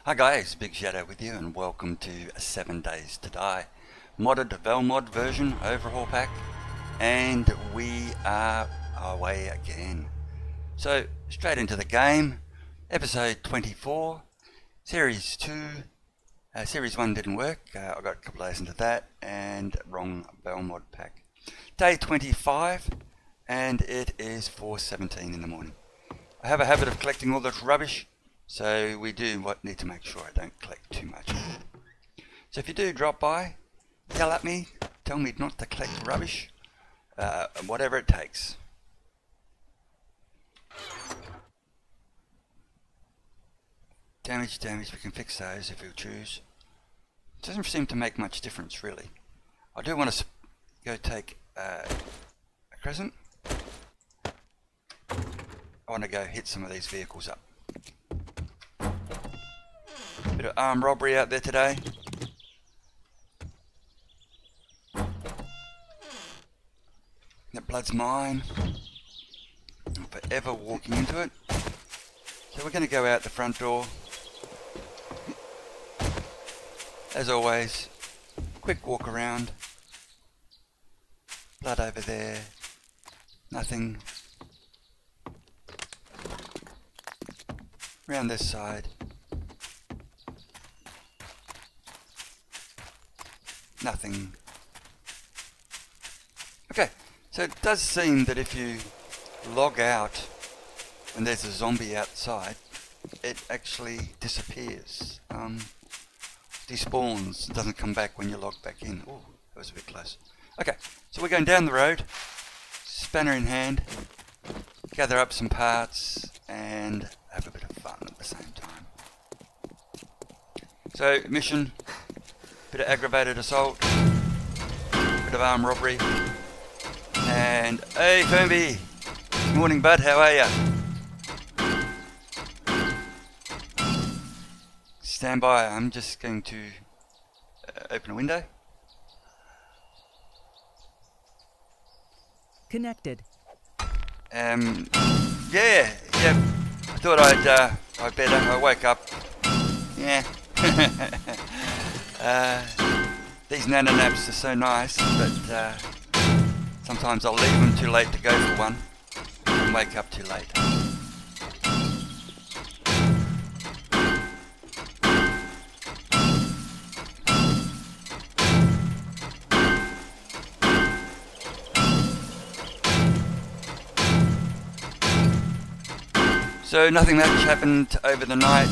Hi guys, Big Shadow with you and welcome to 7 Days to Die modded Valmod version overhaul pack, and we are away again. So straight into the game, episode 24, series 2, series 1 didn't work, I got a couple of days into that and wrong Valmod pack. Day 25 and it is 4:17 in the morning. I have a habit of collecting all this rubbish, so we do need to make sure I don't collect too much. So if you do drop by, yell at me, tell me not to collect rubbish, whatever it takes. Damage, we can fix those if we choose. It doesn't seem to make much difference really. I do want to go take a crescent. I want to go hit some of these vehicles up. Bit of armed robbery out there today. That blood's mine. I'm forever walking into it. So we're going to go out the front door. As always, quick walk around. Blood over there. Nothing. Around this side. Nothing. Okay, so it does seem that if you log out when there's a zombie outside, it actually disappears. Despawns, doesn't come back when you log back in. Oh, that was a bit close. Okay, so we're going down the road, spanner in hand, gather up some parts and have a bit of fun at the same time. So, mission. Bit of aggravated assault, bit of armed robbery, and hey Firmbie, morning bud, how are ya? Stand by, I'm just going to open a window. Connected. Yeah, I thought I'd better, I woke up, yeah. These nano naps are so nice, but sometimes I'll leave them too late to go for one and wake up too late. So nothing much happened over the night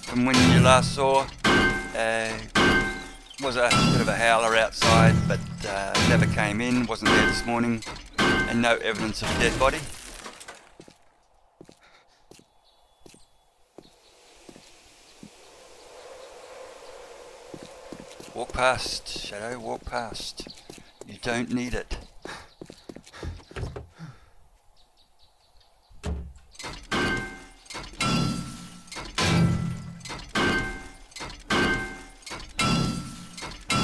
from when you last saw. Was a bit of a howler outside, but never came in, wasn't there this morning, and no evidence of a dead body. Walk past, Shadow, walk past. You don't need it.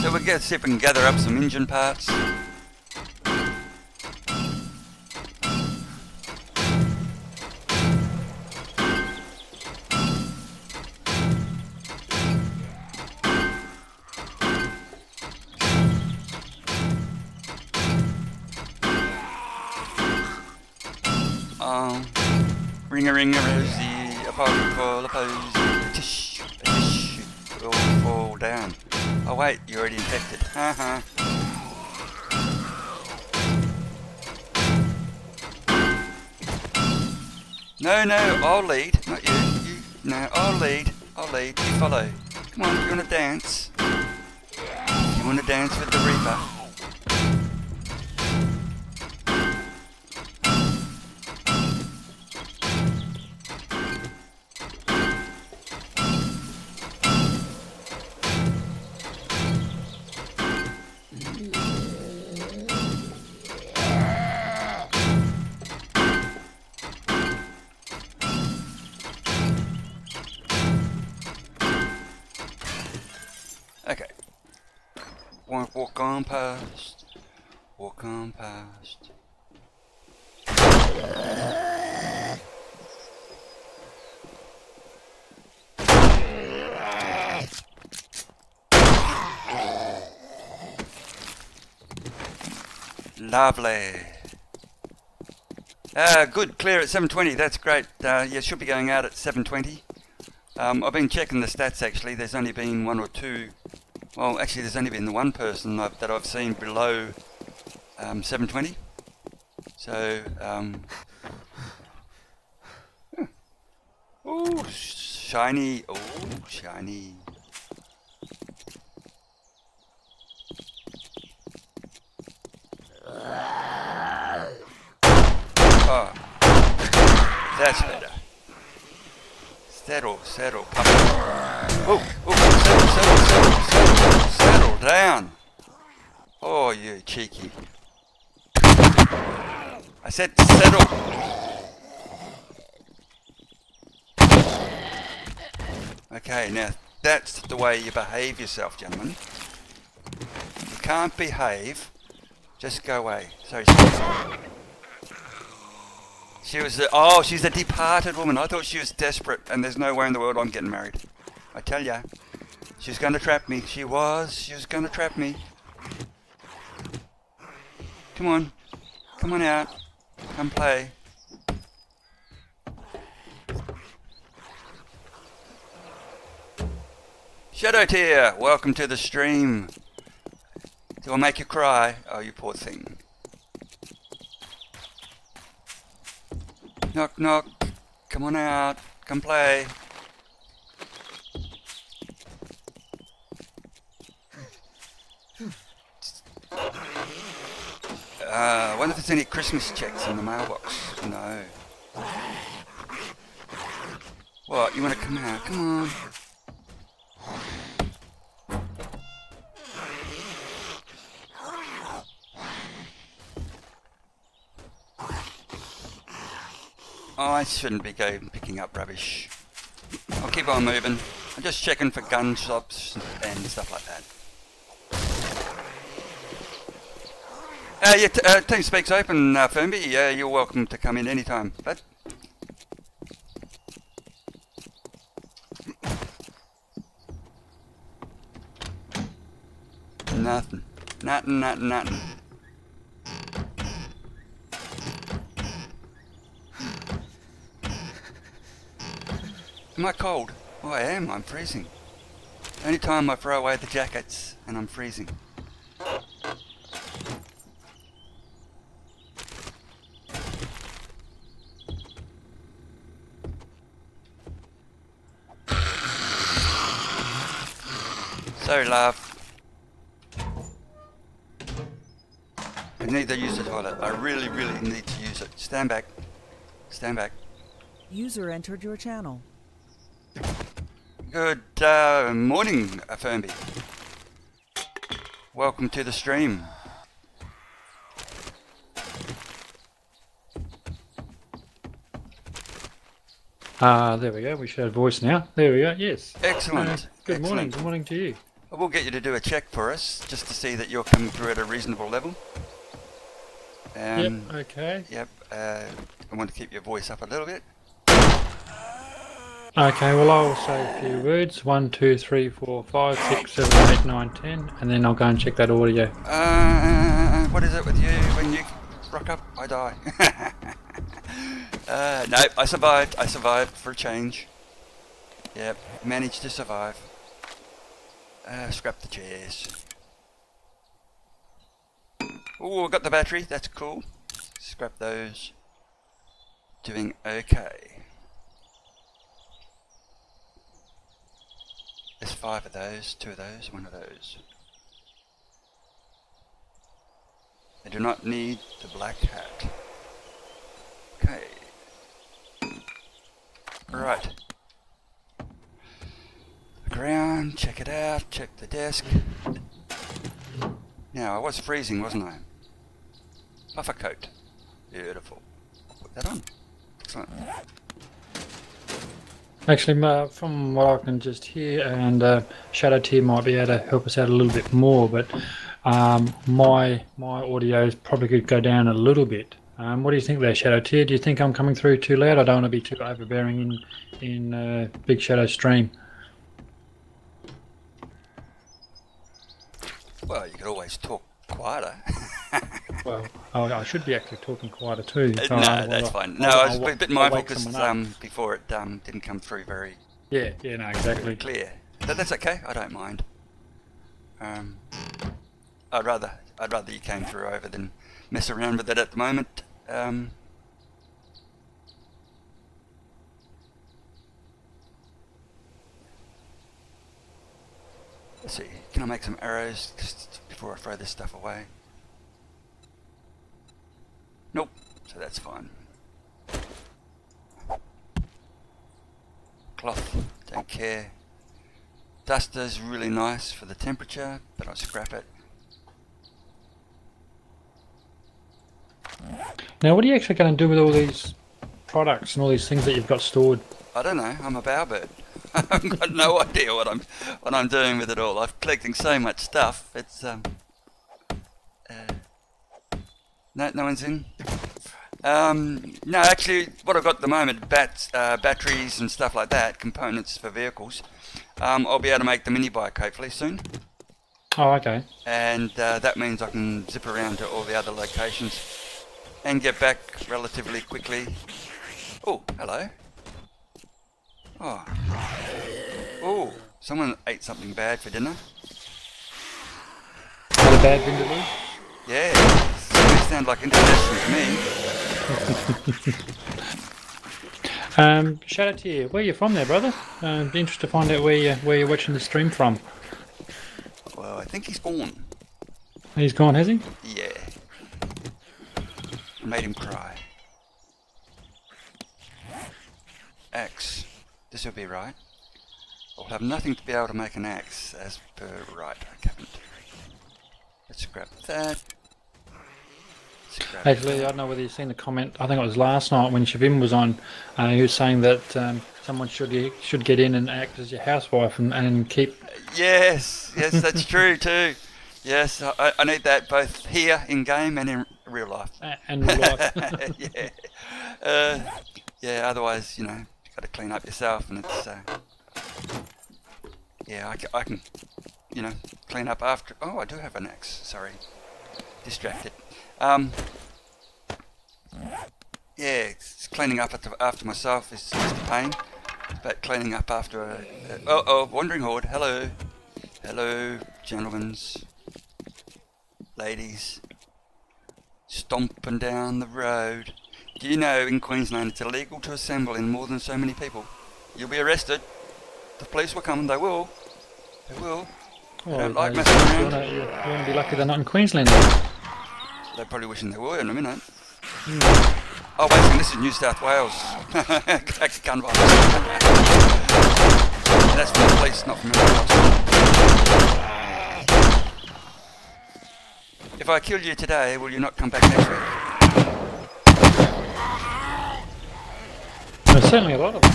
So we'll see if we can gather up some engine parts. Ring a rosy, a pocket full of posies, a tish, it will fall down. Oh wait, you're already infected. Haha. No, I'll lead, not you. No, I'll lead, you follow. Come on, you wanna dance? You wanna dance with the Reaper? Okay. Walk on past. Walk on past. Lovely. Good, clear at 7:20. That's great. Yeah, should be going out at 7:20. I've been checking the stats actually. There's only been one or two. Well, actually, there's only been the one person that I've seen below 7:20. So, oh, shiny. Oh, shiny. Oh, that's better. Settle, come on. Oh, settle down. Oh, you cheeky. I said settle. Okay, now that's the way you behave yourself, gentlemen. If you can't behave, just go away. Sorry. She was she's a departed woman. I thought she was desperate, and there's no way in the world I'm getting married. I tell ya, she's going to trap me. She was going to trap me. Come on out, come play. Shadow Tier, welcome to the stream. Do I make you cry? Oh, you poor thing. Knock, knock. Come on out. Come play. I wonder if there's any Christmas checks in the mailbox. No. What? You want to come out? Come on. Oh, I shouldn't be picking up rubbish. I'll keep on moving. I'm just checking for gun shops and stuff like that. Yeah, TeamSpeak's open, Firmbie. You're welcome to come in anytime. But nothing. Am I cold? Oh, I am. I'm freezing. Only time I throw away the jackets and I'm freezing. Sorry, love. I need to use the toilet. I really need to use it. Stand back. Stand back. User entered your channel. Good morning, Firmbie. Welcome to the stream. There we go. We should have voice now. There we go. Yes. Excellent. Good morning. Good morning to you. I will get you to do a check for us, just to see that you're coming through at a reasonable level. Yep. Okay. Yep. I want to keep your voice up a little bit. Okay. Well, I'll say a few words. 1, 2, 3, 4, 5, 6, 7, 8, 9, 10, and then I'll go and check that audio. What is it with you when you rock up? I die. No, I survived. I survived for a change. Yep, managed to survive. Scrap the chairs. Oh, I got the battery. That's cool. Scrap those. Doing okay. There's 5 of those, 2 of those, 1 of those. I do not need the black hat. Okay. Right. Look around, check it out, check the desk. Now, I was freezing, wasn't I? Puffer coat. Beautiful. Put that on. Excellent. Actually, from what I can just hear, and Shadow Tier might be able to help us out a little bit more, but my audio probably could go down a little bit. What do you think there, Shadow Tier? Do you think I'm coming through too loud? I don't want to be too overbearing in Big Shadow stream. Well, you could always talk quieter. Well, I should be actually talking quieter too. So No, that's fine. No, I was a bit mindful because before it didn't come through very yeah, no, exactly clear. But that's okay. I don't mind. I'd rather you came through over than mess around with it at the moment. Let's see. Can I make some arrows just before I throw this stuff away? Nope. So that's fine. Cloth. Don't care. Duster's really nice for the temperature, but I'll scrap it. Now, what are you actually going to do with all these products and all these things that you've got stored? I don't know. I'm a bowerbird. I've got no idea what I'm doing with it all. I'm collecting so much stuff. It's no one's in. No, actually, what I've got at the moment, batteries and stuff like that, components for vehicles. I'll be able to make the mini bike hopefully soon. Oh, okay. And that means I can zip around to all the other locations and get back relatively quickly. Oh, hello. Oh, someone ate something bad for dinner. Had a bad vindaloo? Yeah, they sound like indigestion to me. Shout out to you. Where are you from there, brother? Be interested to find out where you're watching the stream from. Well, I think he's gone. He's gone, has he? Yeah. I made him cry. Axe. This will be right. I'll have nothing to be able to make an axe as per right. I haven't. Let's grab that. Actually, I don't know whether you've seen the comment. I think it was last night when Shavim was on. He was saying that someone should get in and act as your housewife and keep. Yes, that's true too. Yes, I need that both here in game and in real life. And real life. Yeah. Yeah. Otherwise, you know, you've got to clean up yourself, and it's. Yeah, I can, you know, clean up after. Oh, I do have an axe. Sorry, distracted. Yeah, cleaning up after myself is just a pain, but cleaning up after a wandering horde. Hello, gentlemen, ladies, stomping down the road. Do you know in Queensland it's illegal to assemble in more than so many people? You'll be arrested. The police will come. They will. They will. They don't like messing around. You want to be lucky they're not in Queensland. They're probably wishing they were in a minute. Oh wait, this is New South Wales. Gun violence. That's from the police, not from anyone else. If I kill you today, will you not come back next week? There's certainly a lot of them.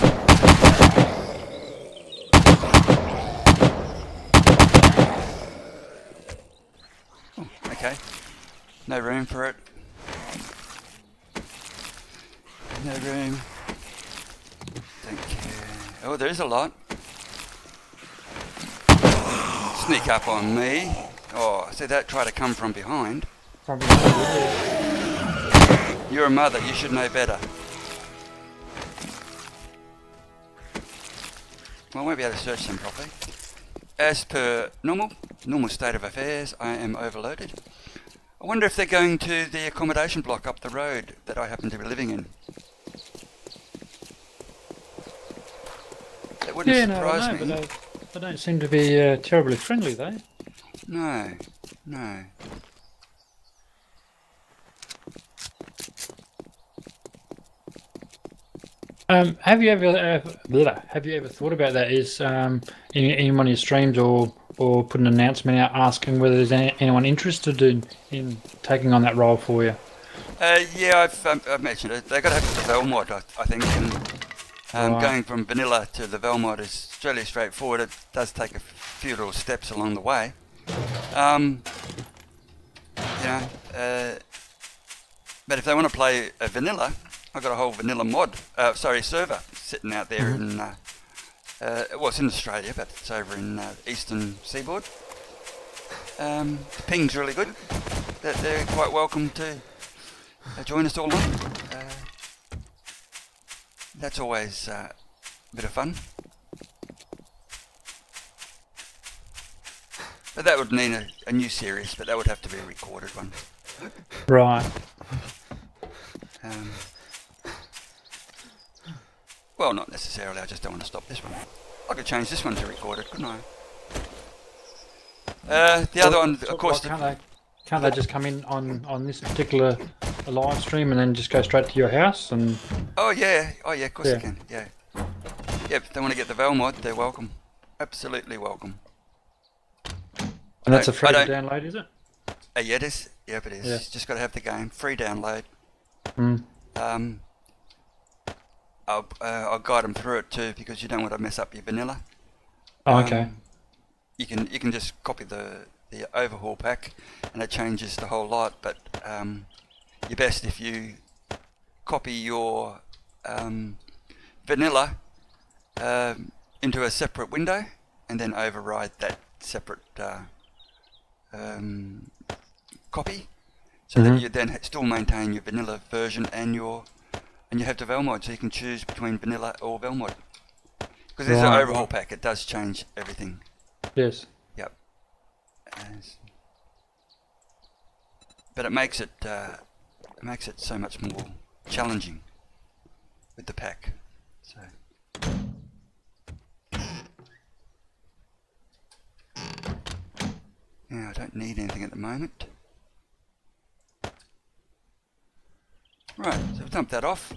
Oh, okay. No room for it. No room. Don't care. Oh, there is a lot. Sneak up on me. Oh, see that? Try to come from behind. Probably not good. You're a mother. You should know better. Well, I won't be able to search them properly. As per normal state of affairs, I am overloaded. I wonder if they're going to the accommodation block up the road that I happen to be living in. That wouldn't surprise me. But they don't seem to be terribly friendly, though. No. Have you ever thought about that? Is in one of your streams or put an announcement out asking whether there's anyone interested in taking on that role for you? Yeah, I've mentioned it. They've got to have the Valmod, I think. And Right. Going from vanilla to the Valmod is fairly straightforward. It does take a few little steps along the way. But if they want to play a vanilla, I've got a whole vanilla server sitting out there in, well, it's in Australia, but it's over in eastern seaboard. The ping's really good. they're quite welcome to join us all on. That's always a bit of fun. But that would mean a new series, but that would have to be a recorded one. Right. Well, not necessarily, I just don't want to stop this one. I could change this one to recorded, couldn't I? The other one, of course... Can't they just come in on this particular live stream and then just go straight to your house? And Oh yeah, of course they can, yeah. Yeah, if they want to get the Valmod, they're welcome. Absolutely welcome. And that's a free download, is it? Yeah, it is. Yep, it is. Yeah. Just got to have the game. Free download. I'll guide them through it too, because you don't want to mess up your vanilla. Oh, okay. You can just copy the overhaul pack, and it changes the whole lot. But you're best if you copy your vanilla into a separate window, and then override that separate copy, so that you then still maintain your vanilla version and you have the Valmod, so you can choose between vanilla or Valmod. Because there's an overhaul pack, it does change everything. Yes. Yep. But it makes it so much more challenging with the pack. So. Yeah, I don't need anything at the moment. Right, so we'll dump that off.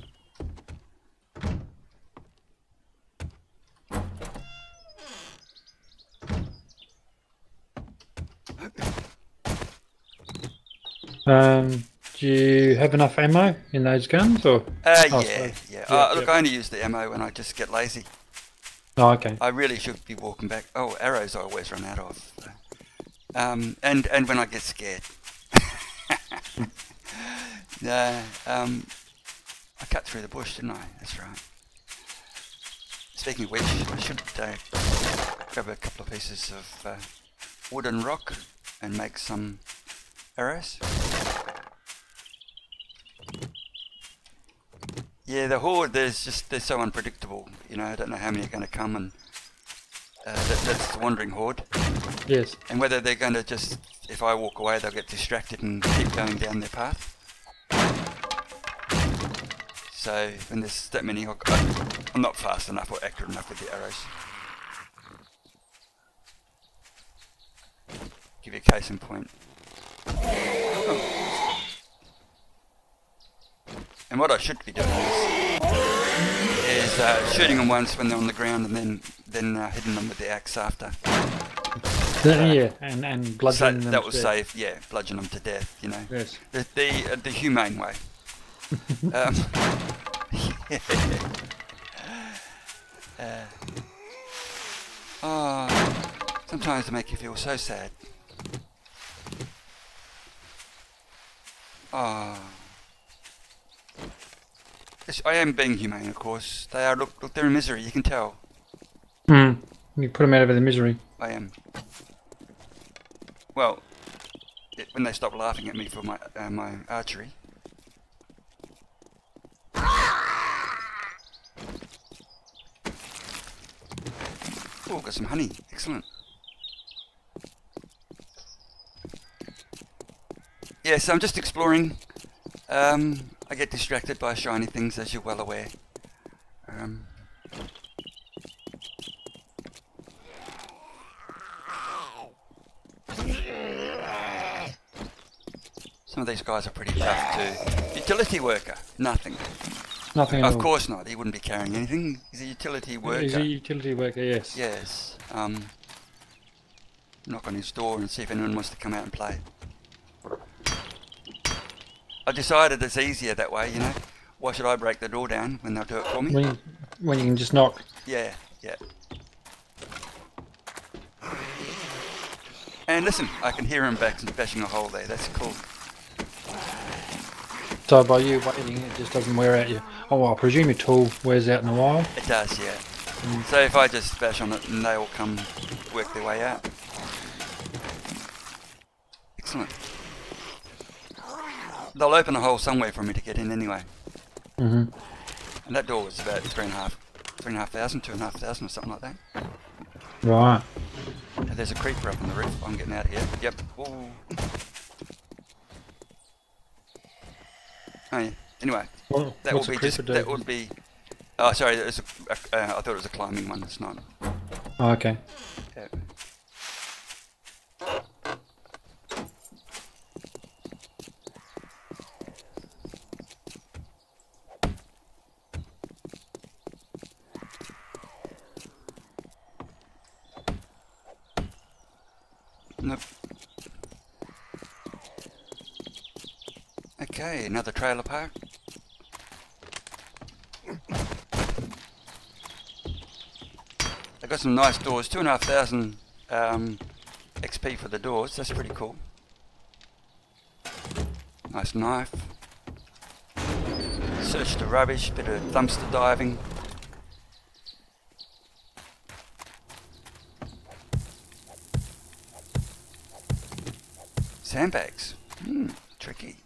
Do you have enough ammo in those guns, or? Yeah. Look, I only use the ammo when I just get lazy. Oh, okay. I really should be walking back. Oh, arrows I always run out of. And when I get scared. I cut through the bush, didn't I? That's right. Speaking of which, I should grab a couple of pieces of wood and rock and make some arrows. Yeah, the horde, they're so unpredictable. You know, I don't know how many are going to come, and that's the wandering horde. Yes. And whether they're going to just, if I walk away, they'll get distracted and keep going down their path. So when there's that many, I'm not fast enough or accurate enough with the arrows. Give you a case in point. Oh. And what I should be doing is shooting them once when they're on the ground, and then hitting them with the axe after. Yeah, and bludgeoning them. That will save, bludgeon them to death. You know, yes. The humane way. Sometimes they make you feel so sad. Yes, I am being humane, of course. They are. Look, they're in misery. You can tell. You put them out of their misery. I am. Well, when they stop laughing at me for my archery. Oh, got some honey. Excellent. Yeah, so I'm just exploring. I get distracted by shiny things, as you're well aware. Some of these guys are pretty tough too. Utility worker, nothing. Nothing at all. Of course not, he wouldn't be carrying anything. He's a utility worker. He's a utility worker, yes. Yes. Knock on his door and see if anyone wants to come out and play. I decided it's easier that way, you know. Why should I break the door down when they'll do it for me? When you can just knock. Yeah. And listen, I can hear him bashing a hole there. That's cool. So by you waiting, it just doesn't wear out you. Oh, well, I presume your tool wears out in a while. It does, yeah. So if I just bash on it, and they all come work their way out. Excellent. they'll open a hole somewhere for me to get in anyway. Mhm. And that door was about 3,500, 2,500 or something like that. Right. And there's a creeper up on the roof. I'm getting out of here. Yep. Whoa. Oh yeah. Anyway, Well, that what's would a be just. creeper do? That would be. Oh, sorry. It was I thought it was a climbing one. It's not. Oh, okay. Yeah. Nope. Okay, another trailer park. I got some nice doors, 2,500 XP for the doors, that's pretty cool. Nice knife. Search the rubbish, bit of dumpster diving. Sandbags. Tricky.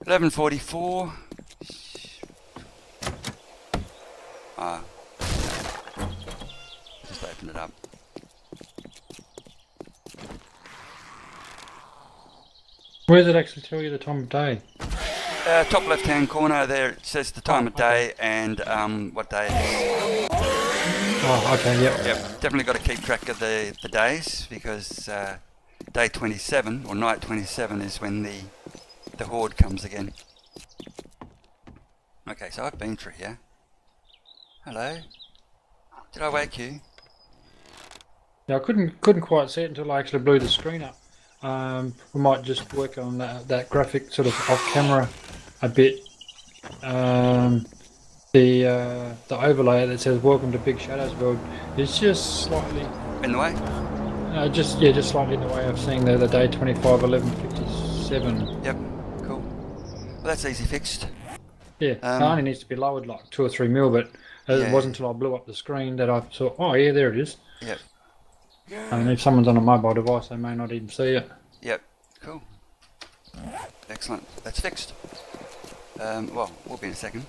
$11.44. Just open it up. Where does it actually tell you the time of day? Top left hand corner there it says the time of day and what day it is. Oh, okay, yep. Yep, definitely got to keep track of the days because day 27 or night 27 is when the horde comes again. Okay, so I've been through here. Hello. Did I wake you? Yeah, I couldn't quite see it until I actually blew the screen up. We might just work on that graphic sort of off camera a bit. The overlay that says "Welcome to BigShadowsWorld" is just slightly In the way? just slightly in the way of seeing the day 25/11/57. Yep, cool. Well, that's easy fixed. Yeah, it only needs to be lowered like 2 or 3 mil, but it wasn't until I blew up the screen that I saw. Oh yeah, there it is. Yep. And if someone's on a mobile device, they may not even see it. Yep, cool. Excellent. That's fixed. Well, we'll be in a second.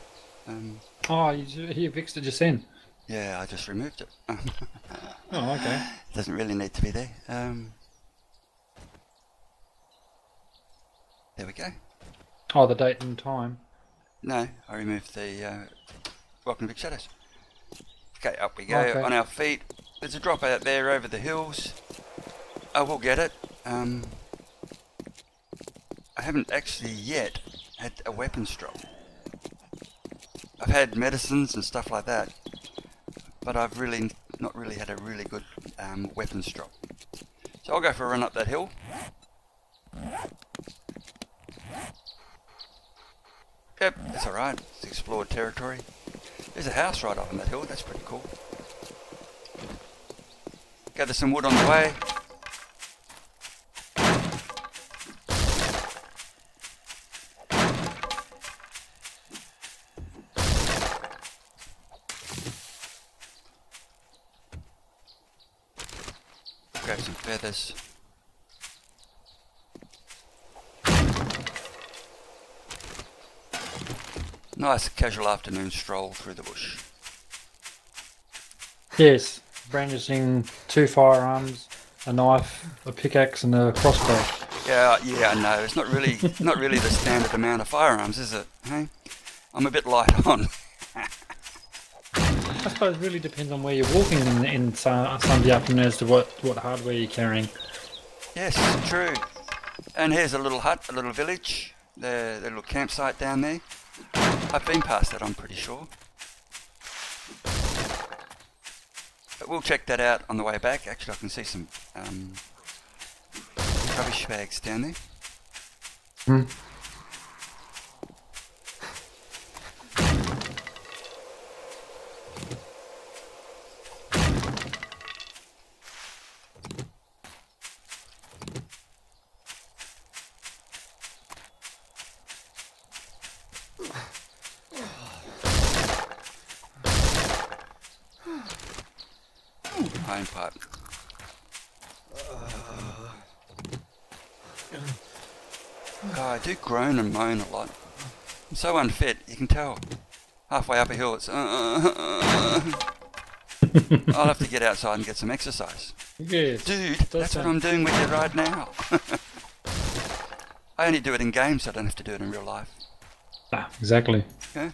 Oh, you fixed it just then. Yeah, I just removed it. Oh, okay. Doesn't really need to be there. There we go. Oh, the date and time. No, I removed the Welcome to Big Shadows. Okay, up we go Okay. on our feet. There's a drop out there over the hills. I will get it. I haven't actually yet had a weapons drop. I've had medicines and stuff like that, but I've really not really had a really good weapons drop. So I'll go for a run up that hill. Yep, that's alright. It's explored territory. There's a house right up on that hill. That's pretty cool. Gather some wood on the way. Grab some feathers. Nice casual afternoon stroll through the bush. Yes, brandishing 2 firearms, a knife, a pickaxe, and a crossbow. Yeah, I know. It's not really the standard amount of firearms, is it? Hey, I'm a bit light on. I suppose it really depends on where you're walking in Sunday afternoon as to what hardware you're carrying. Yes, true. And here's a little hut, a little village. The little campsite down there. I've been past that, I'm pretty sure. But we'll check that out on the way back. Actually, I can see some rubbish bags down there. Hmm. iron pipe. I do groan and moan a lot. I'm so unfit, you can tell. Halfway up a hill, it's I'll have to get outside and get some exercise. Yes, Dude, that's what I'm doing with you right now. I only do it in games, so I don't have to do it in real life. Ah, exactly. Okay?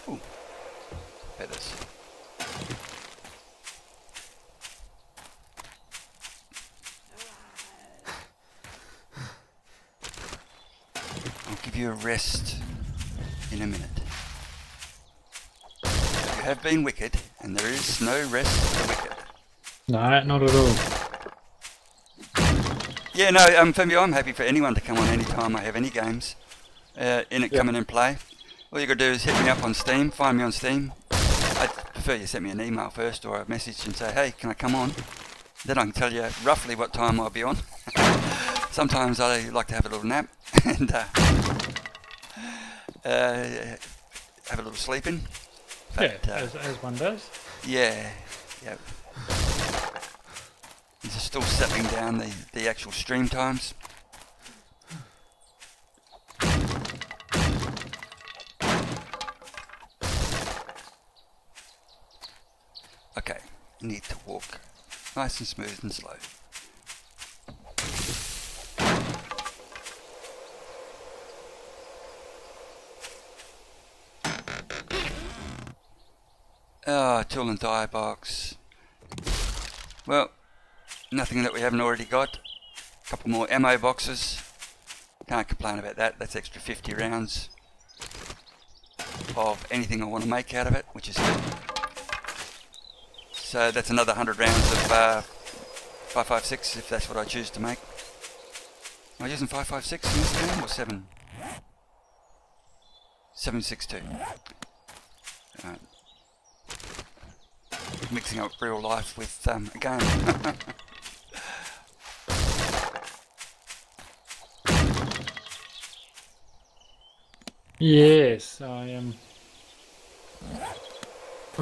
Ooh. Feathers. I'll give you a rest in a minute. You have been wicked, and there is no rest for the wicked. No, not at all. Yeah, no, Firmbie, I'm happy for anyone to come on any time I have any games in it, come in and play. All you got to do is hit me up on Steam, find me on Steam. I'd prefer you send me an email first or a message and say, hey, can I come on? Then I can tell you roughly what time I'll be on. Sometimes I like to have a little nap and have a little sleeping. But, yeah, as one does. Yeah, yeah. These are still settling down the actual stream times. Okay, you need to walk nice and smooth and slow. Ah, tool and die box. Well, nothing that we haven't already got. A couple more ammo boxes. Can't complain about that. That's extra 50 rounds of anything I want to make out of it, which is good. So that's another 100 rounds of 5.56 if that's what I choose to make. Am I using 5.56 in this game or 7? 7.62. Mixing up real life with a game. Yes, I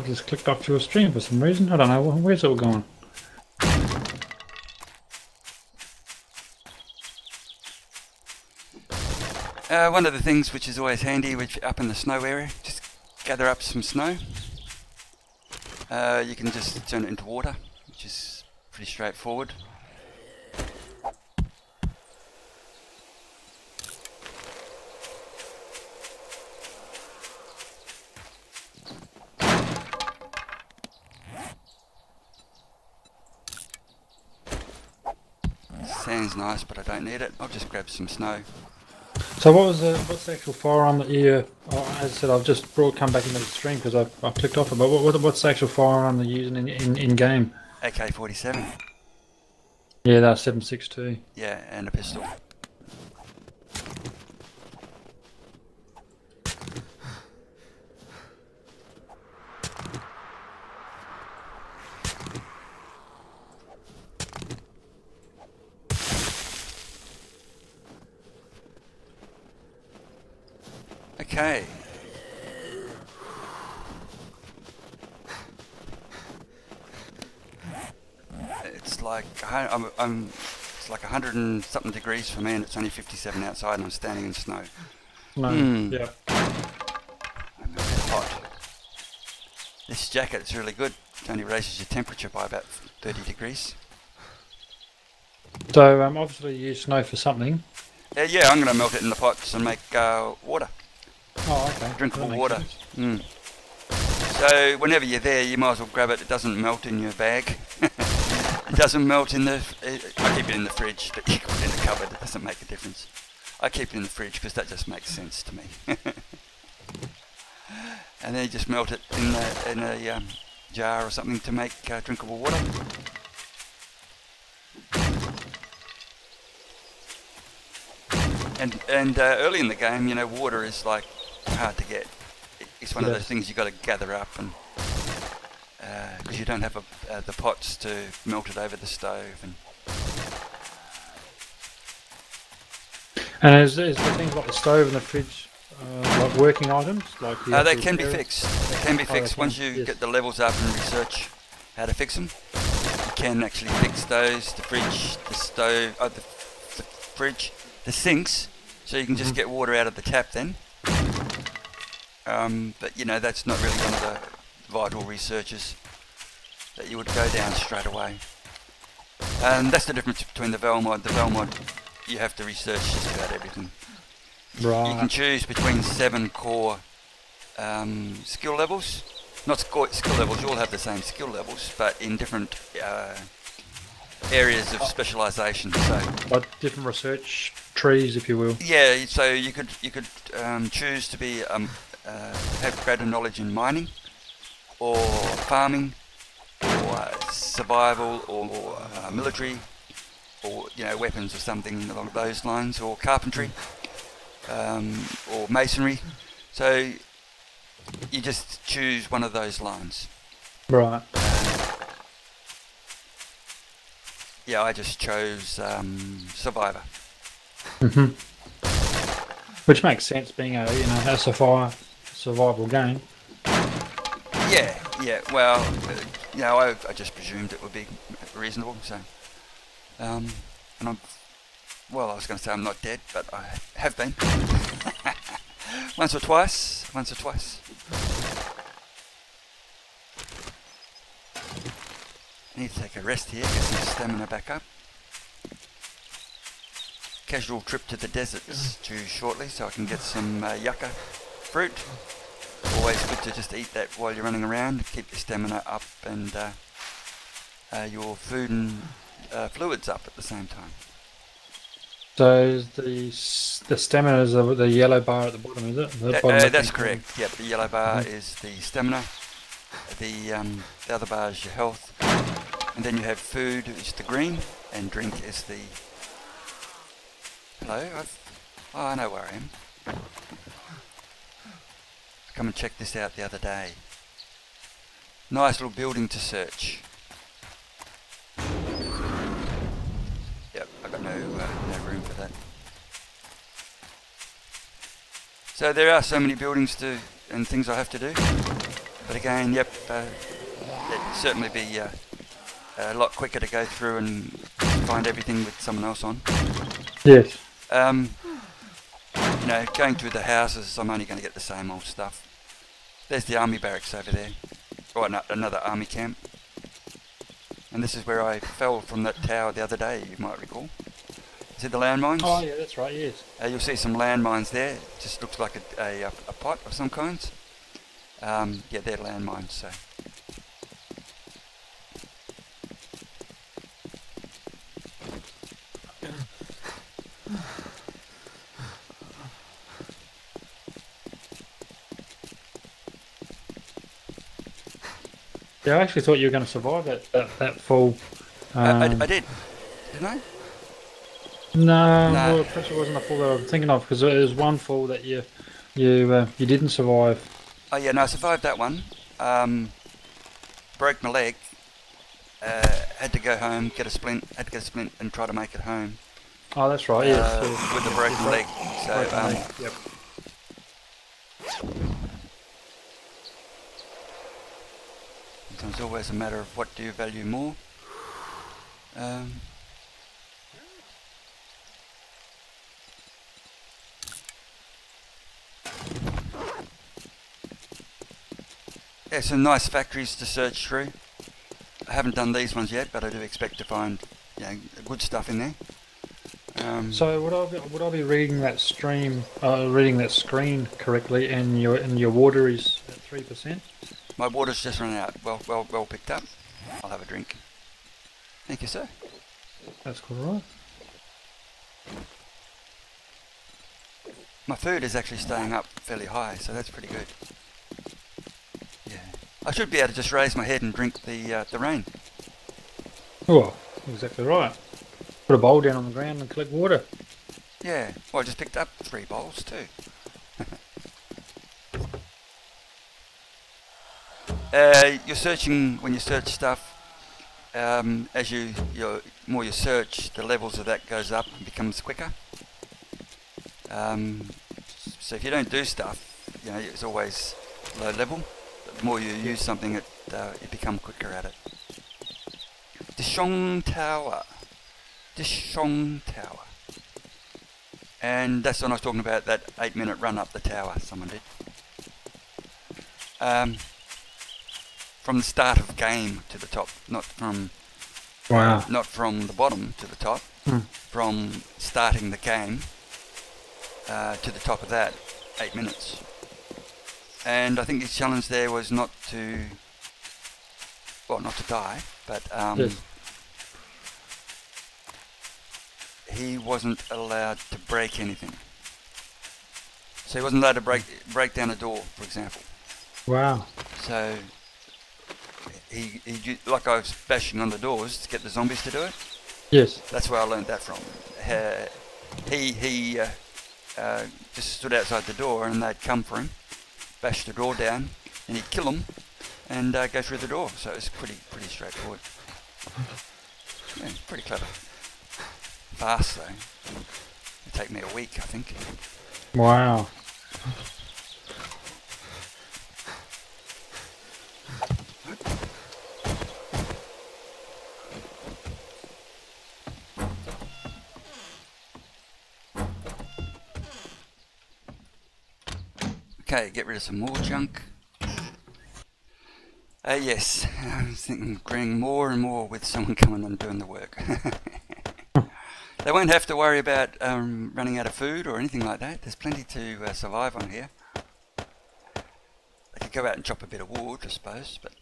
just clicked off your stream for some reason. I don't know. Where's it all gone? One of the things which is always handy, which up in the snow area, just gather up some snow. You can just turn it into water, which is pretty straightforward. Sand's nice, but I don't need it. I'll just grab some snow. So what's the actual firearm that you? As I said, I've just come back into the stream because I clicked off it. But what's the actual firearm they're using in game? AK-47. Yeah, that's 7.62. Yeah, and a pistol. Okay. It's like it's like 100 and something degrees for me, and it's only 57 outside, and I'm standing in snow. No. Yeah. I'm a bit hot. This jacket's really good. It only raises your temperature by about 30 degrees. So obviously you use snow for something. Yeah, I'm going to melt it in the pots and make water. Oh, okay. Drinkable water. So whenever you're there, you might as well grab it. It doesn't melt in your bag. It doesn't melt in the... I keep it in the fridge, but you can put it in the cupboard. It doesn't make a difference. I keep it in the fridge because that just makes sense to me. And then you just melt it in a jar or something to make drinkable water. And early in the game, you know, water is like hard to get. It's one of those things you got to gather up, and because you don't have the pots to melt it over the stove. And is the things like the stove and the fridge like working items? Like they can be fixed. They can be fixed they once can, you yes. get the levels up and research how to fix them. You can actually fix those, the fridge, the stove, the fridge, the sinks, so you can just get water out of the tap then. But you know, that's not really one of the vital researches that you would go down straight away. And that's the difference between the Valmod. The Valmod, you have to research just about everything. Right. You can choose between 7 core skill levels. Not skill levels, you all have the same skill levels, but in different areas of specialisation. So, like different research trees, if you will. yeah, so you could choose to be have greater knowledge in mining, or farming, or survival, or military, or you know, weapons or something along those lines, or carpentry, or masonry. So you just choose one of those lines. Right. Yeah, I just chose survivor. Which makes sense, being a a survival game. Yeah. Well, you know, I just presumed it would be reasonable. So, and I was going to say I'm not dead, but I have been once or twice. I need to take a rest here, get some stamina back up. Casual trip to the desert's due shortly, so I can get some yucca fruit. Always good to just eat that while you're running around, keep your stamina up and your food and fluids up at the same time. So the stamina is the yellow bar at the bottom, is it? That's correct. Yep, the yellow bar is the stamina. The other bar is your health, and then you have food, which is the green, and drink is the. Hello, I know where I am. Come and check this out the other day. Nice little building to search. Yep, I got no room for that. So there are so many buildings and things I have to do. But again, yep, it'd certainly be a lot quicker to go through and find everything with someone else on. Yes. You know, going through the houses, I'm only going to get the same old stuff. There's the army barracks over there. Or another army camp. And this is where I fell from that tower the other day, you might recall. See the landmines? Oh yeah, that's right, yes. You'll see some landmines there. It just looks like a pot of some kinds. Yeah, they're landmines, so. Yeah, I actually thought you were going to survive that fall. I did, didn't I? No, No. well, perhaps it wasn't the fall that I'm thinking of, because there was one fall that you didn't survive. Oh yeah, no, I survived that one. Broke my leg. Had to go home, get a splint, and try to make it home. Oh, that's right, yes. With a broken leg. So, yep. It's always a matter of what do you value more. Yeah, some nice factories to search through. I haven't done these ones yet, but I do expect to find, you know, good stuff in there. So would I be reading that screen correctly, and your water is at 3%? My water's just run out. Well picked up. I'll have a drink. Thank you, sir. That's cool, right? My food is actually staying up fairly high, so that's pretty good. Yeah, I should be able to just raise my head and drink the rain. Oh, exactly right. Put a bowl down on the ground and collect water. Yeah, well, I just picked up 3 bowls too. You're searching, when you search stuff, as more you search, the levels of that goes up and becomes quicker. So if you don't do stuff, you know, it's always low level. But the more you use something, you become quicker at it. Dishong Tower. Dishong Tower. And that's when I was talking about that 8-minute run up the tower someone did. From the start of game to the top, not from not from the bottom to the top, from starting the game to the top of that, 8 minutes. And I think his challenge there was not to die, but Yes. he wasn't allowed to break anything. So he wasn't allowed to break down a door, for example. Wow. So he like I was bashing on the doors to get the zombies to do it. Yes. That's where I learned that from. He just stood outside the door and they'd come for him, bash the door down, and he'd kill them and go through the door. So it's pretty straightforward. Yeah, pretty clever. Fast though. It'd take me a week, I think. Wow. Okay, get rid of some more junk. Yes, I was thinking agreeing more and more with someone coming and doing the work. They won't have to worry about running out of food or anything like that. There's plenty to survive on here. They could go out and chop a bit of wood, I suppose, but...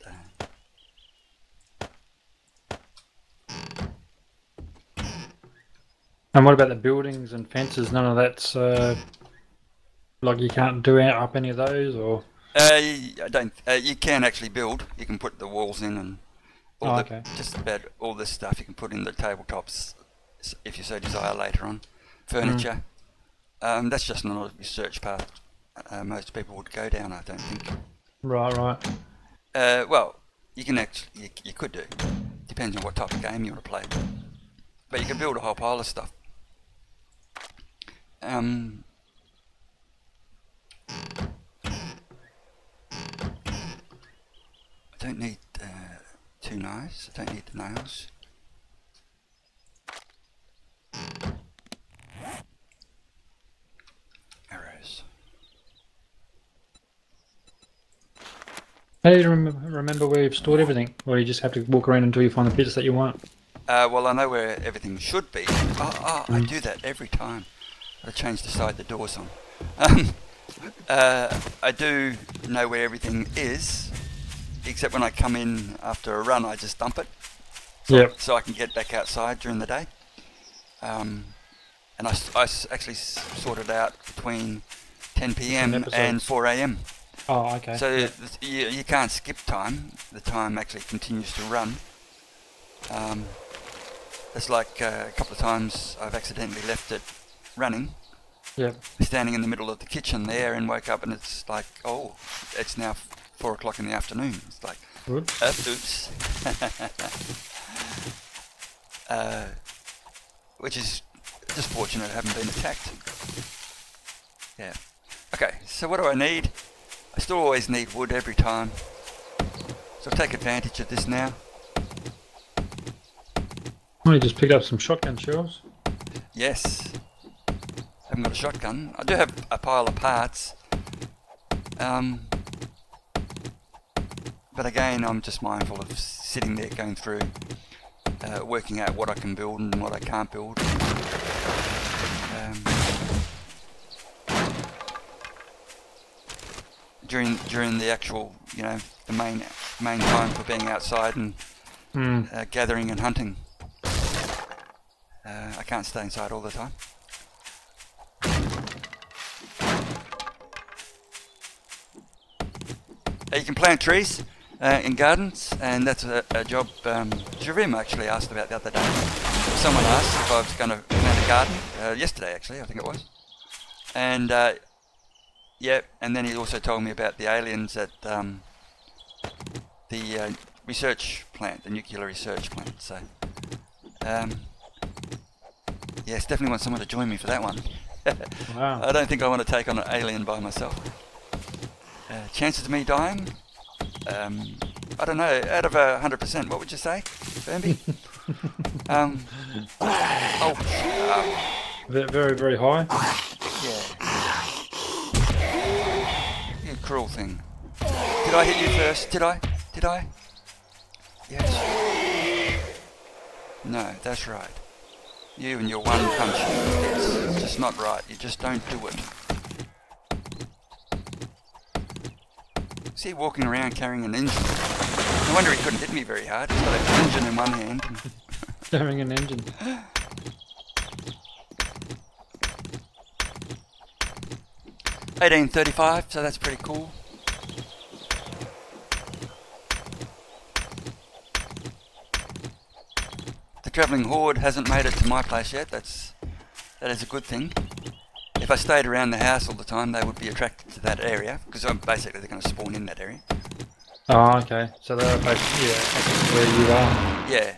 And what about the buildings and fences? None of that's like you can't do up any of those, or? I don't. You can actually build. You can put the walls in and all just about all this stuff you can put in the tabletops if you so desire later on. Furniture. That's just not a research path most people would go down, I don't think. Right. Well, you can actually, you could do. Depends on what type of game you want to play. But you can build a whole pile of stuff. I don't need 2 knives. I don't need the nails. Arrows. How do you remember where you've stored everything? Or you just have to walk around until you find the bits that you want? Well, I know where everything should be. I do that every time. I change the side the door's on. I do know where everything is, except when I come in after a run, I just dump it. So I can get back outside during the day. And I actually sort it out between 10 PM and 4 AM. Oh, okay. So you can't skip time. The time actually continues to run. It's like a couple of times I've accidentally left it running. Standing in the middle of the kitchen there and woke up and it's like, oh, it's now 4 o'clock in the afternoon. It's like, oops. Which is just fortunate I haven't been attacked. Yeah. Okay, so what do I need? I still always need wood every time. So I'll take advantage of this now. Oh, you just picked up some shotgun shells? Yes. I haven't got a shotgun. I do have a pile of parts. But again, I'm just mindful of sitting there going through, working out what I can build and what I can't build. During the actual, you know, the main time for being outside and gathering and hunting. I can't stay inside all the time. You can plant trees in gardens, and that's a job Javim actually asked about the other day. Someone asked if I was going to plant a garden, yesterday actually, I think it was. And yeah, and then he also told me about the aliens at the research plant, the nuclear research plant. So yes, definitely want someone to join me for that one. Wow. I don't think I want to take on an alien by myself. Chances of me dying? I don't know. Out of 100%, what would you say, Firmbie? Very, very high. Yeah. You cruel thing. Did I hit you first? Did I? Did I? Yes. No, that's right. You and your one punch. It's just not right. You just don't do it. See, walking around carrying an engine. No wonder he couldn't hit me very hard. He's got an engine in one hand. Carrying an engine. $18.35, so that's pretty cool. The travelling horde hasn't made it to my place yet. That is a good thing. If I stayed around the house all the time, they would be attracted to that area, because basically they're going to spawn in that area. Oh, okay. So they're basically where you are. Yeah.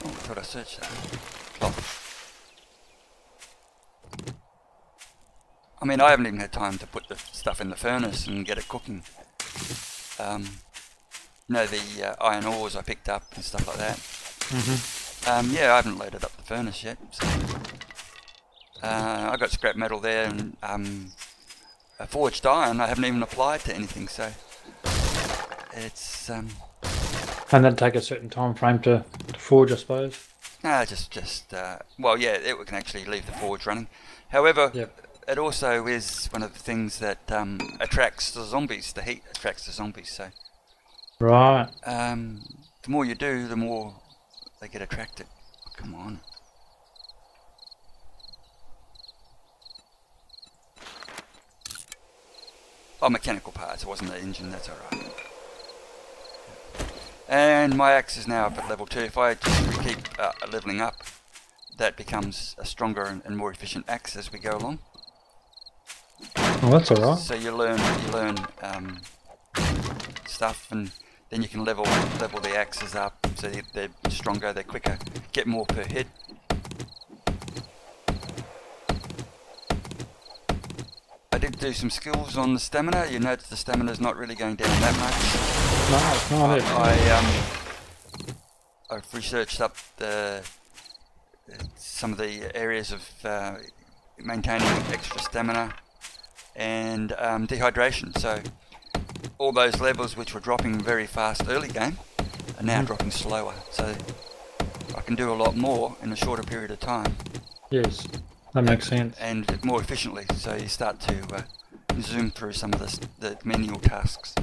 Oh, I thought I searched that. Cloth. I mean, I haven't even had time to put the stuff in the furnace and get it cooking. The iron ores I picked up and stuff like that. Yeah, I haven't loaded up the furnace yet. So. I got scrap metal there and a forged iron I haven't even applied to anything, so it's And that'd take a certain time frame to forge, I suppose. Well, yeah, it can actually leave the forge running. However, Yep. It also is one of the things that attracts the zombies. The heat attracts the zombies, so Right. the more you do, the more they get attracted. Come on. Oh, mechanical parts. It wasn't the engine. That's alright. And my axe is now up at level 2. If I just keep leveling up, that becomes a stronger and more efficient axe as we go along. Oh, that's alright. So you learn stuff, and then you can level the axes up, so they're stronger, they're quicker, get more per hit. I did do some skills on the stamina. You notice the stamina's not really going down that much. No, it's not. I've researched up some of the areas of maintaining extra stamina and dehydration. So all those levels which were dropping very fast early game are now dropping slower. So I can do a lot more in a shorter period of time. Yes, that makes sense. And more efficiently. So you start to zoom through some of the menial tasks.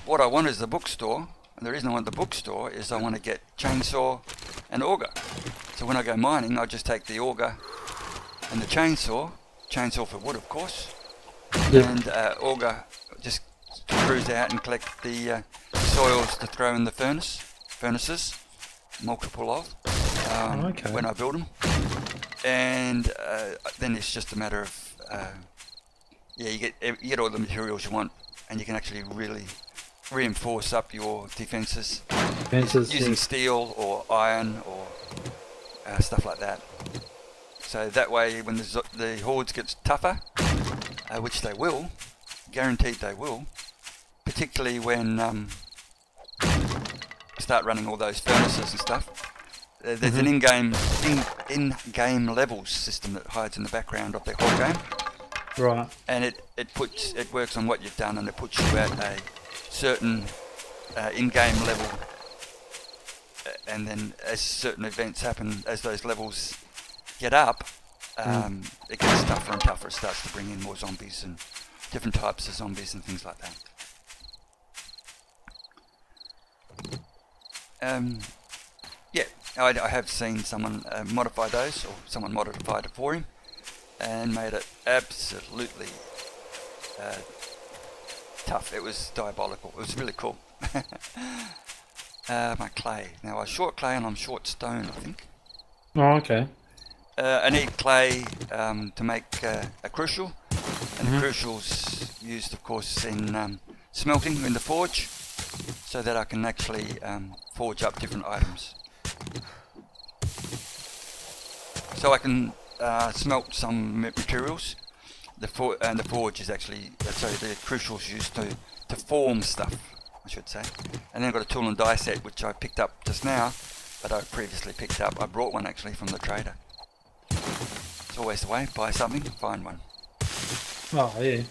What I want is the bookstore. And the reason I want the bookstore is I want to get chainsaw and auger. So when I go mining, I just take the auger and the chainsaw for wood, of course, Yep. and auger just cruise out and collect the soils to throw in the furnaces, multiple of, Okay. when I build them, and then it's just a matter of you get all the materials you want, and you can actually really reinforce up your defences using steel or iron or stuff like that. So that way, when the hordes gets tougher, which they will, guaranteed they will, particularly when start running all those furnaces and stuff. There's an in-game levels system that hides in the background of the whole game. Right. And it works on what you've done, and it puts you at a certain in-game level, and then as certain events happen, as those levels get up, it gets tougher and tougher. It starts to bring in more zombies and different types of zombies and things like that. Yeah, I have seen someone modify those, or someone modified it for him and made it absolutely tough. It was diabolical. It was really cool. My clay. Now I short clay and I'm short stone, I think. Oh, okay. I need clay to make a crucial, and the crucial's used, of course, in smelting in the forge. so that I can actually forge up different items. So I can smelt some materials. The forge is actually, sorry, the crucials used to form stuff, I should say. And then I've got a tool and die set which I picked up just now, but I previously picked up. I brought one actually from the trader. It's always the way, buy something, find one. Oh, yeah.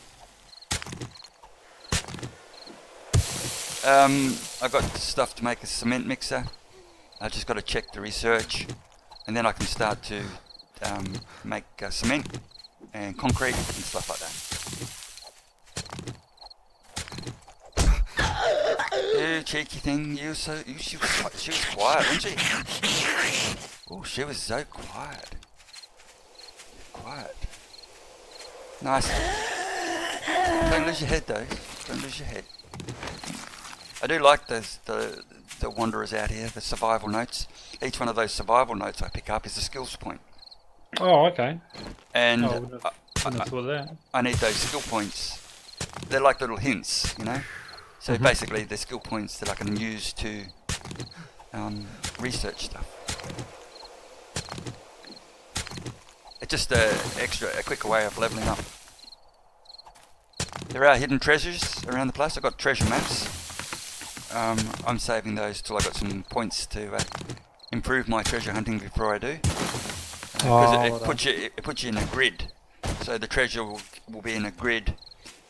I've got stuff to make a cement mixer. I've just got to check the research, and then I can start to make cement and concrete and stuff like that. You cheeky thing, she was quiet, wasn't she? Oh, she was so quiet. Quiet. Nice. Don't lose your head though. Don't lose your head. I do like the wanderers out here, the survival notes. Each one of those survival notes I pick up is a skills point. Oh, okay. And I wouldn't have thought of that. I need those skill points. They're like little hints, you know. So basically, they're skill points that I can use to research stuff. It's just a quicker way of leveling up. There are hidden treasures around the place. I've got treasure maps. I'm saving those till I got some points to improve my treasure hunting before I do. Because it puts you in a grid. So the treasure will be in a grid,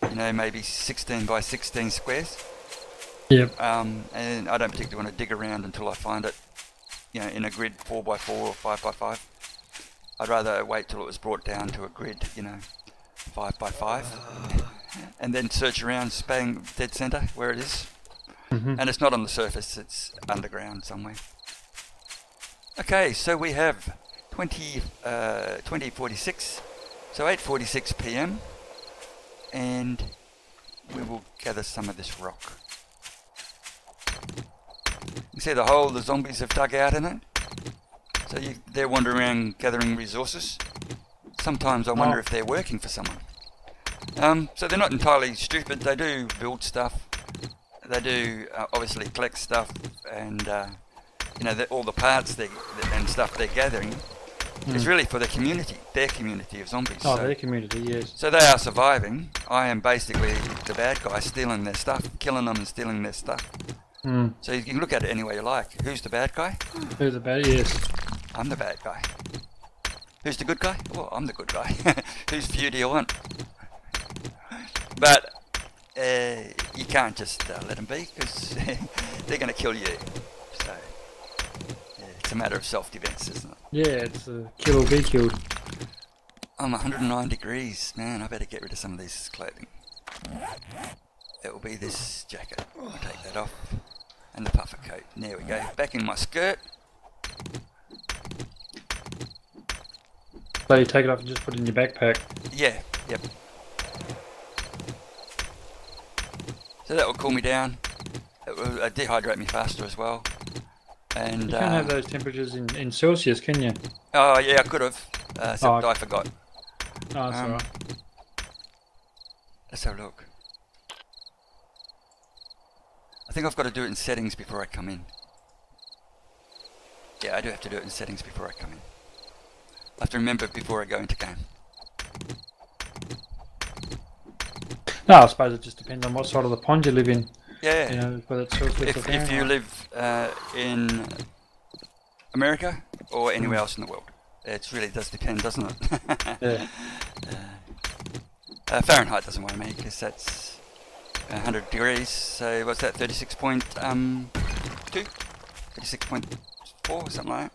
you know, maybe 16 by 16 squares. Yep. And I don't particularly want to dig around until I find it, you know, in a grid 4 by 4 or 5 by 5. I'd rather wait till it was brought down to a grid, you know, 5 by 5, and then search around, bang dead center where it is. And it's not on the surface; it's underground somewhere. Okay, so we have 20:46, so 8:46 p.m. and we will gather some of this rock. You see the hole the zombies have dug out in it? So they're wandering around gathering resources. Sometimes I wonder if they're working for someone. So they're not entirely stupid. They do build stuff. They do obviously collect stuff, and you know, all the parts and stuff they're gathering is really for the community, their community of zombies. Oh, so, their community, yes. So they are surviving. I am basically the bad guy, stealing their stuff, killing them and stealing their stuff. So you can look at it any way you like. Who's the bad guy? Who's the bad? Yes. I'm the bad guy. Who's the good guy? Well, I'm the good guy. Whose view do you want? But you can't just let them be, because they're going to kill you. So yeah, it's a matter of self-defense, isn't it? Yeah, it's a kill or be killed. I'm 109 degrees. Man, I better get rid of some of this clothing. It will be this jacket. I'll take that off. And the puffer coat. There we go. Back in my skirt. So you take it off and just put it in your backpack? Yeah, yep. So that will cool me down. It will dehydrate me faster as well. And you can't have those temperatures in Celsius, can you? Oh yeah, I could have. Except I forgot. Oh, that's alright. Let's have a look. I think I've got to do it in settings before I come in. Yeah, I do have to do it in settings before I come in. I have to remember before I go into game. No, I suppose it just depends on what side of the pond you live in. Yeah. You know, whether it's Celsius or if you live in America or anywhere else in the world. It really does depend, doesn't it? Yeah. Fahrenheit doesn't worry me, because that's 100 degrees, so what's that, 36.2? 36.4, something like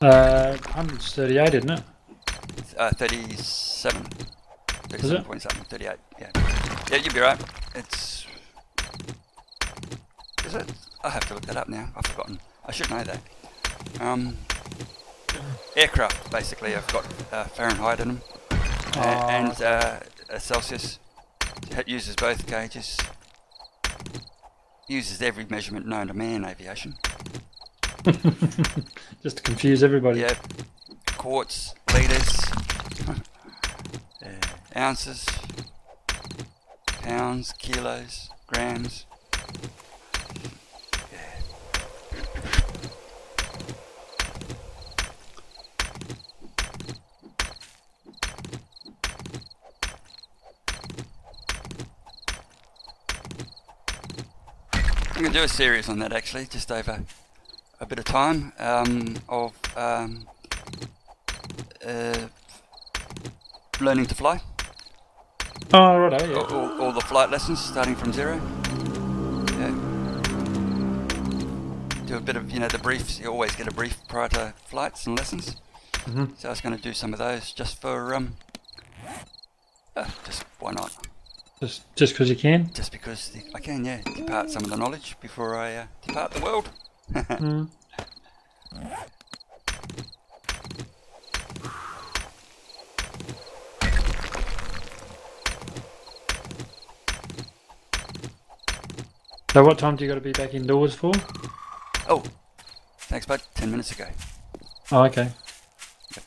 that? 138, isn't it? 37. 37 point something, 38, yeah. Yeah, you'd be right. It's... Is it? I have to look that up now, I've forgotten. I should know that. Aircraft, basically, have got Fahrenheit in them. And Celsius. It uses both gauges. Uses every measurement known to man aviation. Just to confuse everybody. Yep. Quarts, litres, ounces, pounds, kilos, grams. I'm going to do a series on that actually, just over a bit of time of learning to fly. Oh, right, yeah. All the flight lessons, starting from zero. Yeah. Do a bit of, the briefs. You always get a brief prior to flights and lessons. So I was going to do some of those just for, just why not? Just because you can? Just because I can, yeah. Depart some of the knowledge before I depart the world. So what time do you got to be back indoors for? Oh, thanks bud, 10 minutes ago. Oh, okay. Yep.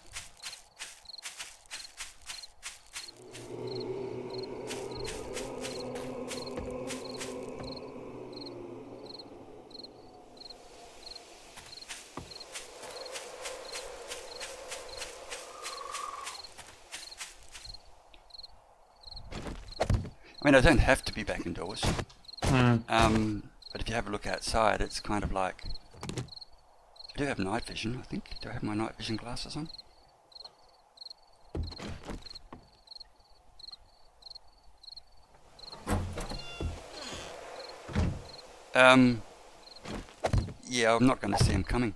I mean, I don't have to be back indoors. But if you have a look outside, it's kind of like... I do have night vision, I think. Do I have my night vision glasses on? Yeah, I'm not going to see him coming.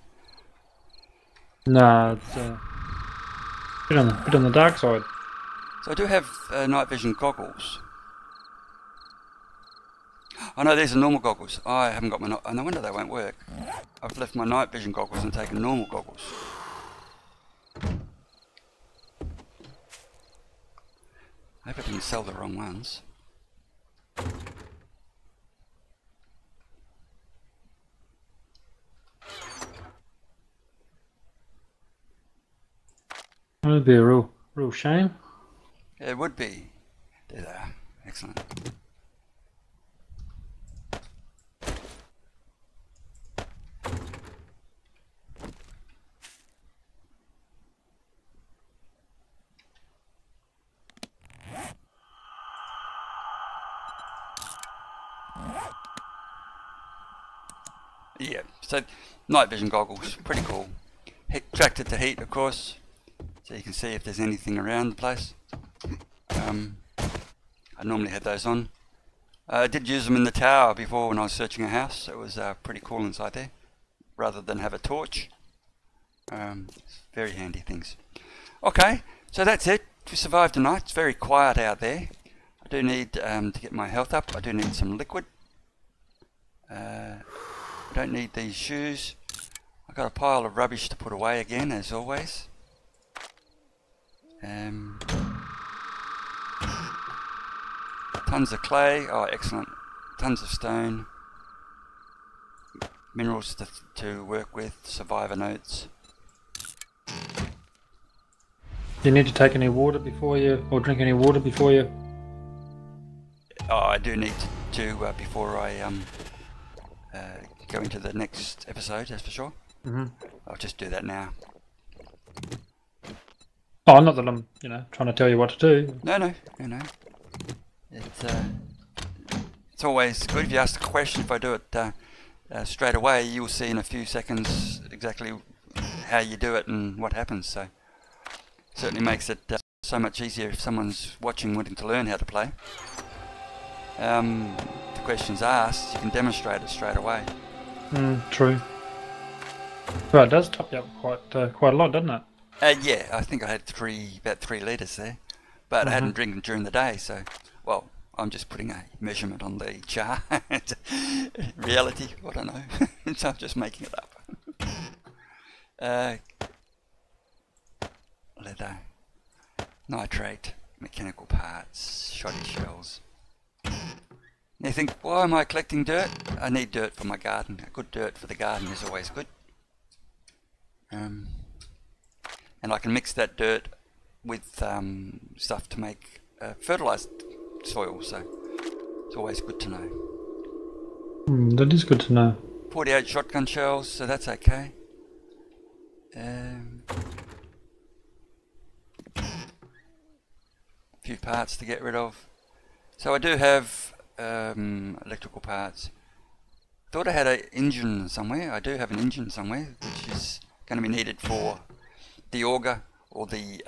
No, it's a bit on the dark side. So I do have night vision goggles. Oh no, these are normal goggles. Oh, I haven't got my... no wonder they won't work. I've left my night vision goggles and taken normal goggles. I hope I didn't sell the wrong ones. That would be a real shame. It would be. There they are. Excellent. Yeah, so night vision goggles, pretty cool. Attracted to heat, of course, so you can see if there's anything around the place. I normally had those on. I did use them in the tower before when I was searching a house. It was pretty cool inside there, rather than have a torch. Very handy things. Okay, so that's it. We survived the night. It's very quiet out there. I do need to get my health up. I do need some liquid. I don't need these shoes. I've got a pile of rubbish to put away again, as always. Tons of clay. Oh, excellent. Tons of stone. Minerals to work with. Survivor notes. Do you need to take any water before you, or drink any water before you? Oh, I do need to before I go into the next episode, that's for sure. I'll just do that now. Oh, not that I'm, trying to tell you what to do. No. It's always good if you ask the question. If I do it straight away, you'll see in a few seconds exactly how you do it and what happens. So certainly makes it so much easier if someone's watching wanting to learn how to play. The question's asked, you can demonstrate it straight away. True. Well, it does top you up quite a lot, doesn't it? Yeah, I think I had about 3 litres there, but I hadn't drinking during the day, so, well, I'm just putting a measurement on the jar. Reality, I don't know, so I'm just making it up. Leather, nitrate, mechanical parts, shoddy shells. You think, why am I collecting dirt? I need dirt for my garden. A good dirt for the garden is always good. And I can mix that dirt with stuff to make fertilised soil. So It's always good to know. That is good to know. 48 shotgun shells, so that's okay. Few parts to get rid of. So I do have electrical parts. Thought I had an engine somewhere. I do have an engine somewhere, which is going to be needed for the auger or the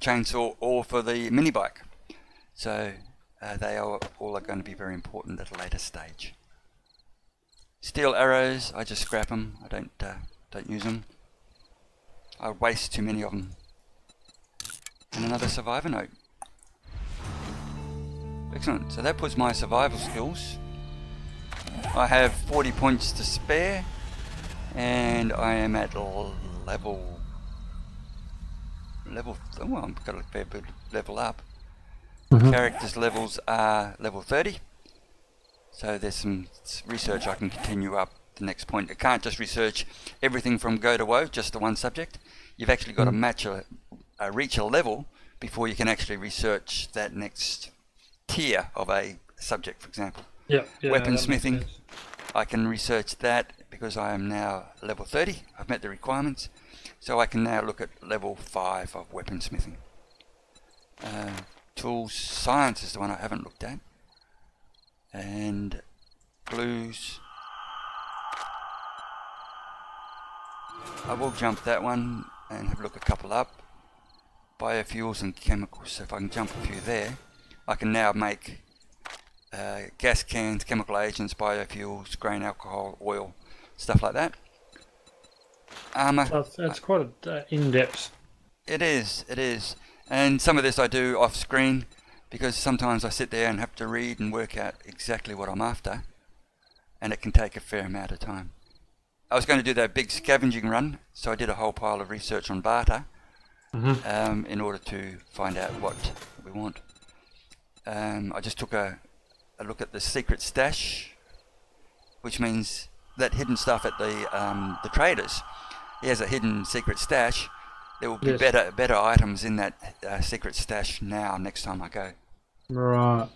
chainsaw or for the mini bike. So they are all going to be very important at a later stage. Steel arrows, I just scrap them. I don't use them. I waste too many of them. And another survivor note. Excellent. So that puts my survival skills. I have 40 points to spare, and I am at level. Oh, I've got a fair bit level up. Characters' levels are level 30. So there's some research I can continue up the next point. I can't just research everything from go to woe, just the one subject. You've actually got to reach a level before you can actually research that next tier of a subject, for example. Yeah, Weaponsmithing, I can research that because I am now level 30. I've met the requirements. So I can now look at level 5 of weaponsmithing. Tools, science is the one I haven't looked at. And blues, I will jump that one and have a look a couple up. Biofuels and chemicals, so if I can jump a few there, I can now make gas cans, chemical agents, biofuels, grain alcohol, oil, stuff like that. Armour. That's quite in-depth. It is. And some of this I do off screen, because sometimes I sit there and have to read and work out exactly what I'm after, and it can take a fair amount of time. I was going to do that big scavenging run, so I did a whole pile of research on barter in order to find out what we want. I just took a look at the secret stash, which means that hidden stuff at the traders. He has a hidden secret stash. There will be better items in that secret stash next time I go. Right.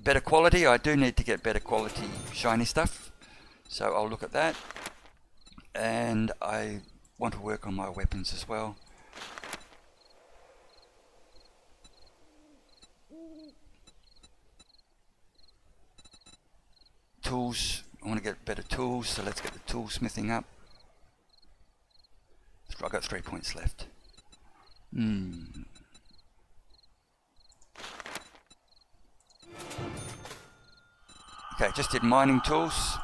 Better quality, I do need to get better quality shiny stuff. So I'll look at that. And I want to work on my weapons as well. Tools, I want to get better tools, so let's get the toolsmithing up. I've got 3 points left. Okay, just did mining tools,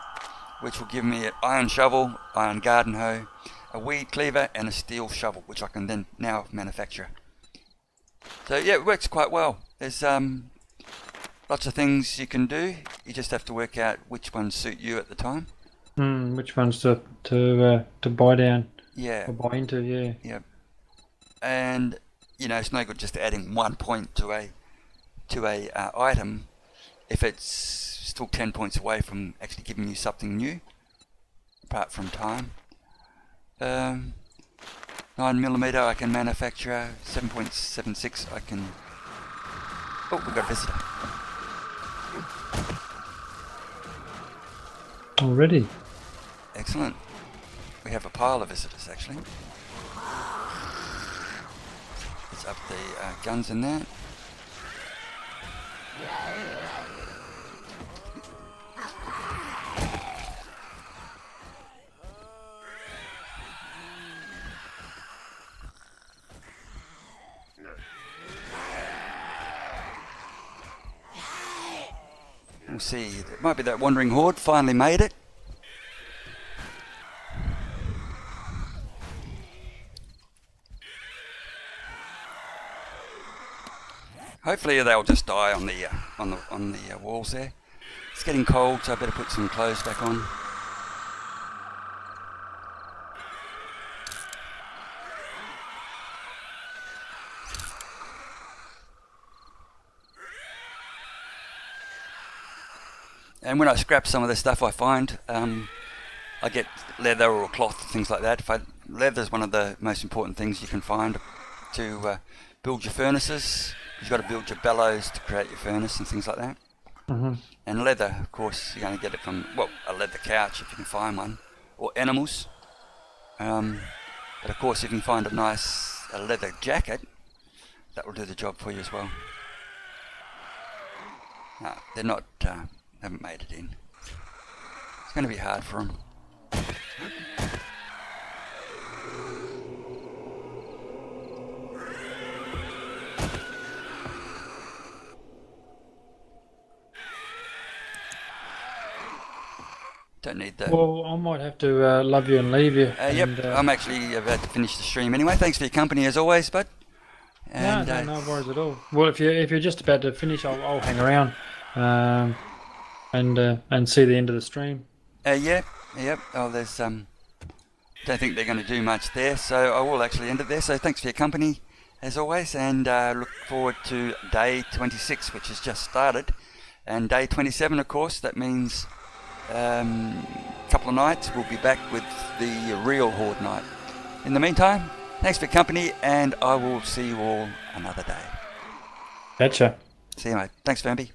which will give me an iron shovel, iron garden hoe, a weed cleaver and a steel shovel, which I can then now manufacture. So yeah, it works quite well. There's lots of things you can do. You just have to work out which ones suit you at the time. Which ones to buy down? Yeah. Or buy into, yeah. Yep. And you know, it's no good just adding 1 point to a item if it's still 10 points away from actually giving you something new, apart from time. 9mm I can manufacture. 7.76 I can. Oh, we got a visitor. Already. Excellent. We have a pile of visitors actually. Let's up the guns in there. We'll see. It might be that wandering horde finally made it. Hopefully they'll just die on the walls there. It's getting cold, so I better put some clothes back on. And when I scrap some of the stuff I find, I get leather or cloth, things like that. Leather is one of the most important things you can find to build your furnaces, You've got to build your bellows to create your furnace and things like that. And leather, of course, you're going to get it from, well, a leather couch if you can find one, or animals. But of course, if you can find a nice leather jacket, that will do the job for you as well. No, they're not, haven't made it in. It's going to be hard for them. Don't need that. Well, I might have to love you and leave you. Yep, I'm actually about to finish the stream anyway. Thanks for your company as always, bud. And, no worries at all. Well, if you're just about to finish, I'll hang around and see the end of the stream. Yep. Oh, there's don't think they're going to do much there, so I will actually end it there. So thanks for your company as always, and look forward to day 26, which has just started, and day 27, of course. That means a couple of nights we'll be back with the real Horde night. In the meantime, thanks for your company, and I will see you all another day. Gotcha. See you, mate. Thanks, Firmbie.